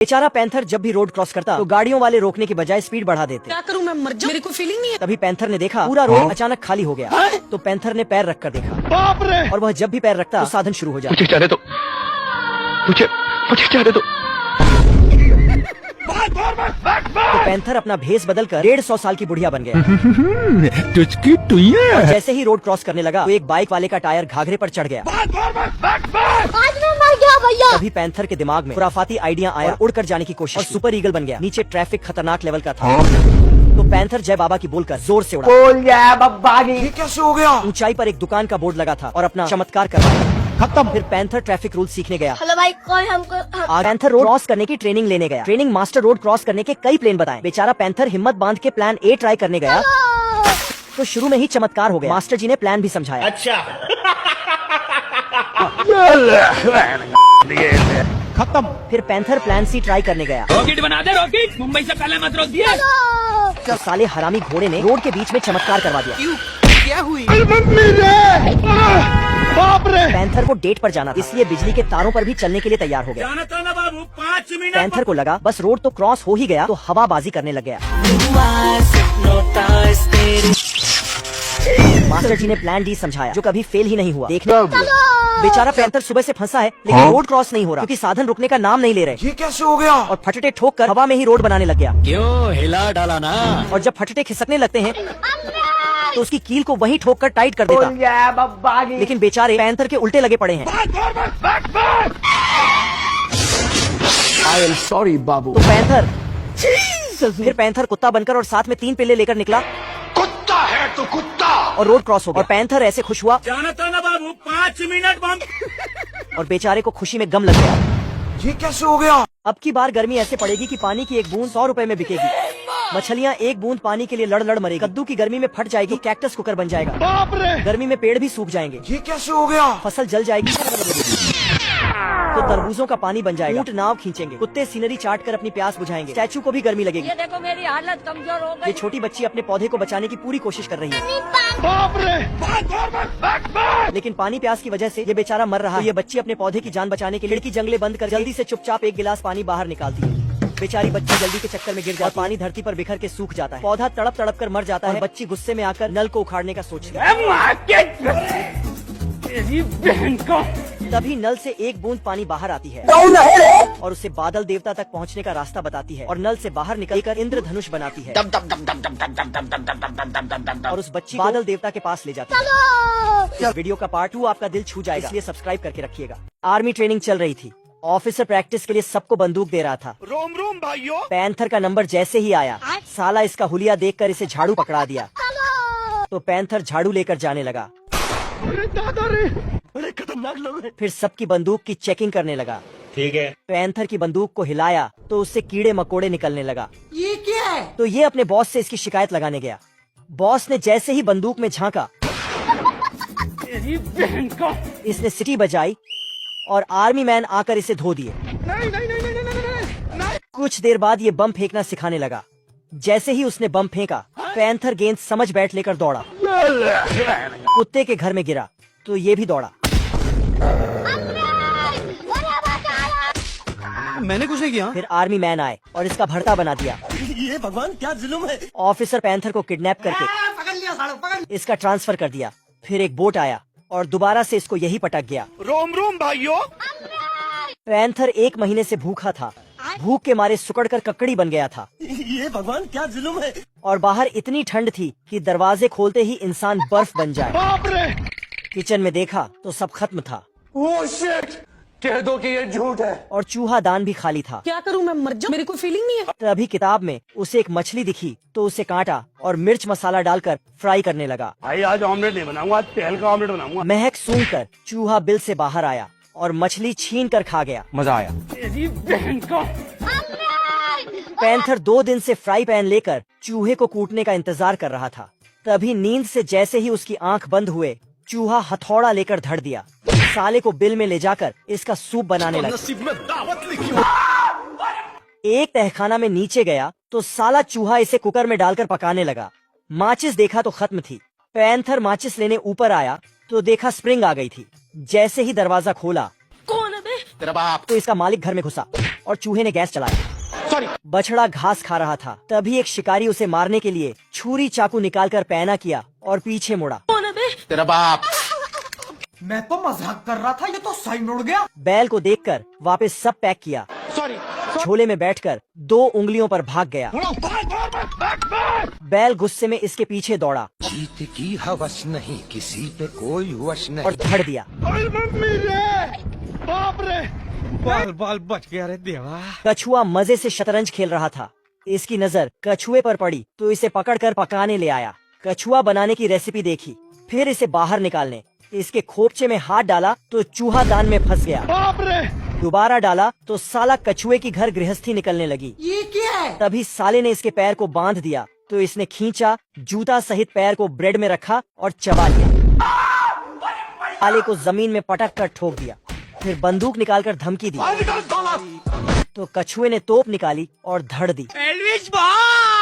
बेचारा पैंथर जब भी रोड क्रॉस करता तो गाड़ियों वाले रोकने की बजाय स्पीड बढ़ा देते। क्या करूं मैं, मर जाऊं, मेरे को फीलिंग नहीं है। तभी पैंथर ने देखा पूरा रोड अचानक खाली हो गया। तो पैंथर ने पैर रखकर देखा, बाप रे! और वह जब भी पैर रखता तो साधन शुरू हो जाता। मुझे जाने दो, मुझे जाने दो। तो पैंथर अपना भेस बदलकर 150 साल की बुढ़िया बन गया। तुझकी टुइया। और जैसे ही रोड क्रॉस करने लगा तो एक बाइक वाले का टायर घाघरे पर चढ़ गया। आज मैं मर गया भैया। तभी पैंथर के दिमाग में खुराफाती आइडिया आया और उड़कर जाने की कोशिश और सुपर ईगल बन गया। नीचे ट्रैफिक खतरनाक लेवल का था। तो पैंथर जय बाबा की बोलकर जोर से उड़ा। बोल गया बब्बा की। ये कैसे हो गया? ऊंचाई पर एक दुकान का बोर्ड लगा था और अपना चमत्कार कर रहा था। खत्म। फिर पैंथर ट्रैफिक रूल सीखने गया। हेलो भाई, कौन हमको पैंथर रोड क्रॉस करने की ट्रेनिंग लेने गया। ट्रेनिंग मास्टर रोड क्रॉस करने के कई प्लान बताए। बेचारा पैंथर हिम्मत बांध के प्लान ए ट्राई करने गया तो शुरू में ही चमत्कार हो गया। मास्टर जी ने प्लान भी समझाया। अच्छा। खत्म। फिर पैंथर प्लान सी ट्राई करने गया। रॉकेट बना दे, रॉकेट। मुंबई से पहले मत रोक दिया। तो साले हरामी घोड़े ने रोड के बीच में चमत्कार करवा दिया। क्या हुई? बाप रे! पैंथर को डेट पर जाना था, इसलिए बिजली के तारों पर भी चलने के लिए तैयार हो गया। जाना था ना बाबू, 5 मिनट। पैंथर को लगा बस रोड तो क्रॉस हो ही गया तो हवाबाजी करने लग गया। मास्टर जी ने प्लान डी समझाया जो कभी फेल ही नहीं हुआ। देखने बेचारा पैंथर सुबह से फंसा है लेकिन रोड क्रॉस नहीं हो रहा क्योंकि साधन रुकने का नाम नहीं ले रहे। ये कैसे हो गया? और फटटे ठोक कर हवा में ही रोड बनाने लग गया। क्यों हिला डाला ना? और जब फटटे खिसकने लगते हैं तो उसकी कील को वहीं ठोक कर टाइट कर देता। बोल गया बब्बा की। लेकिन बेचारे पैंथर के उल्टे लगे पड़े हैं। आई एम सॉरी बाबू। तो पैंथर फिर पैंथर कुत्ता बनकर और साथ में 3 पिल्ले लेकर निकला। कुत्ता है तो कुत्ता। और रोड क्रॉस हो गया। और पैंथर ऐसे खुश हुआ जाना था ना बाबू, 5 मिनट बम। और बेचारे को खुशी में गम लग गया। ये कैसे हो गया? अब की बार गर्मी ऐसे पड़ेगी कि पानी की एक बूंद 100 रुपए में बिकेगी। मछलियाँ एक बूंद पानी के लिए लड़ लड़ मरेगी। कद्दू की गर्मी में फट जाएगी, कैक्टस कुकर बन जाएगा। बाप रे! गर्मी में पेड़ भी सूख जाएंगे। ये कैसे हो गया? फसल जल जाएगी तो तरबूजों का पानी बन जाएगा। ऊंट नाव खींचेंगे, कुत्ते सीनरी चाट कर अपनी प्यास बुझाएंगे। स्टैचू को भी गर्मी लगेगी। ये देखो मेरी हालत कमजोर हो गई। ये छोटी बच्ची अपने पौधे को बचाने की पूरी कोशिश कर रही है बाप रे! लेकिन पानी प्यास की वजह से ये बेचारा मर रहा है। तो ये बच्ची अपने पौधे की जान बचाने के लिए खिड़की जंगले बंद कर जल्दी से चुपचाप एक गिलास पानी बाहर निकालती है। बेचारी बच्ची जल्दी के चक्कर में गिर जाती है। पानी धरती पर बिखर के सूख जाता है। पौधा तड़प तड़प कर मर जाता है। बच्ची गुस्से में आकर नल को उखाड़ने का सोचती है। तभी नल से एक बूंद पानी बाहर आती है और उसे बादल देवता तक पहुंचने का रास्ता बताती है। और नल से बाहर निकलकर इंद्रधनुष बनाती है और उस बच्ची को बादल देवता के पास ले जाती है। इस वीडियो का पार्ट 2 आपका दिल छू जाएगा, इसलिए सब्सक्राइब करके रखिएगा। आर्मी ट्रेनिंग चल रही थी। ऑफिसर प्रैक्टिस के लिए सबको बंदूक दे रहा था। रोम रोम भाइयों। पैंथर का नंबर जैसे ही आया साला इसका हुलिया देखकर इसे झाड़ू पकड़ा दिया। तो पैंथर झाड़ू लेकर जाने लगा। अरे दादा रे! अरे खतरनाक लोग हैं। फिर सबकी बंदूक की चेकिंग करने लगा। ठीक है। पैंथर की बंदूक को हिलाया तो उससे कीड़े मकोड़े निकलने लगा। ये क्या है? तो ये अपने बॉस से इसकी शिकायत लगाने गया। बॉस ने जैसे ही बंदूक में झांका इसने सीटी बजाई और आर्मी मैन आकर इसे धो दिए। कुछ देर बाद ये बम फेंकना सिखाने लगा। जैसे ही उसने बम फेंका पैंथर गेंद समझ बैठ लेकर दौड़ा। कुत्ते के घर में गिरा तो ये भी दौड़ा। मैंने कुछ नहीं किया। फिर आर्मी मैन आए और इसका भरता बना दिया। ये भगवान क्या जुल्म है। ऑफिसर पैंथर को किडनैप करके पकड़ लिया सालो, पकड़। इसका ट्रांसफर कर दिया। फिर एक बोट आया और दोबारा से इसको यही पटक गया। रोम रोम भाइयों। पैंथर 1 महीने से भूखा था। भूख के मारे सुकड़ कर ककड़ी बन गया था। ये भगवान क्या जुल्म है। और बाहर इतनी ठंड थी कि दरवाजे खोलते ही इंसान बर्फ बन जाए। बाप रे! किचन में देखा तो सब खत्म था ओह शिट! कह दो कि ये झूठ है। और चूहा दान भी खाली था। क्या करूं मैं, मर जाऊं, मेरे को फीलिंग नहीं है। तभी किताब में उसे एक मछली दिखी तो उसे काटा और मिर्च मसाला डालकर फ्राई करने लगा। भाई आज ऑमलेट नहीं बनाऊंगा, आज तेल का ऑमलेट बनाऊंगा। महक सूंघकर चूहा बिल से बाहर आया और मछली छीन कर खा गया। मजा आया। पैंथर 2 दिन से फ्राई पैन लेकर चूहे को कूटने का इंतजार कर रहा था। तभी नींद से जैसे ही उसकी आंख बंद हुए चूहा हथौड़ा लेकर धड़ दिया। साले को बिल में ले जाकर इसका सूप बनाने लगा। नसीब में दावत लिखी हो। एक तहखाना में नीचे गया तो साला चूहा इसे कुकर में डालकर पकाने लगा। माचिस देखा तो खत्म थी। पैंथर माचिस लेने ऊपर आया तो देखा स्प्रिंग आ गई थी। जैसे ही दरवाजा खोला कौन है बे? तेरा बाप। तो इसका मालिक घर में घुसा। और चूहे ने गैस चलाया। सॉरी। बछड़ा घास खा रहा था, तभी एक शिकारी उसे मारने के लिए छुरी चाकू निकालकर पैना किया और पीछे मुड़ा। तेरा बाप। मैं तो मजाक कर रहा था, ये तो साइन उड़ गया। बैल को देखकर वापस सब पैक किया, सॉरी। झोले में बैठकर 2 उंगलियों पर भाग गया। बैल गुस्से में इसके पीछे दौड़ा जीत की हवस नहीं, किसी पे कोई वश नहीं। और धड़ दिया। बाप रे। बाल बाल बच गया रे देवा। कछुआ मजे से शतरंज खेल रहा था। इसकी नजर कछुए पर पड़ी तो इसे पकड़कर पकाने ले आया। कछुआ बनाने की रेसिपी देखी, फिर इसे बाहर निकालने इसके खोपचे में हाथ डाला तो चूहा दान में फंस गया। बाप रे। दोबारा डाला तो साला कछुए की घर गृहस्थी निकलने लगी। ये क्या है? तभी साले ने इसके पैर को बांध दिया तो इसने खींचा, जूता सहित पैर को ब्रेड में रखा और चबा लिया। साले को जमीन में पटक कर ठोक दिया, फिर बंदूक निकालकर धमकी दी तो कछुए ने तोप निकाली और धड़ दी। एल्विस भाई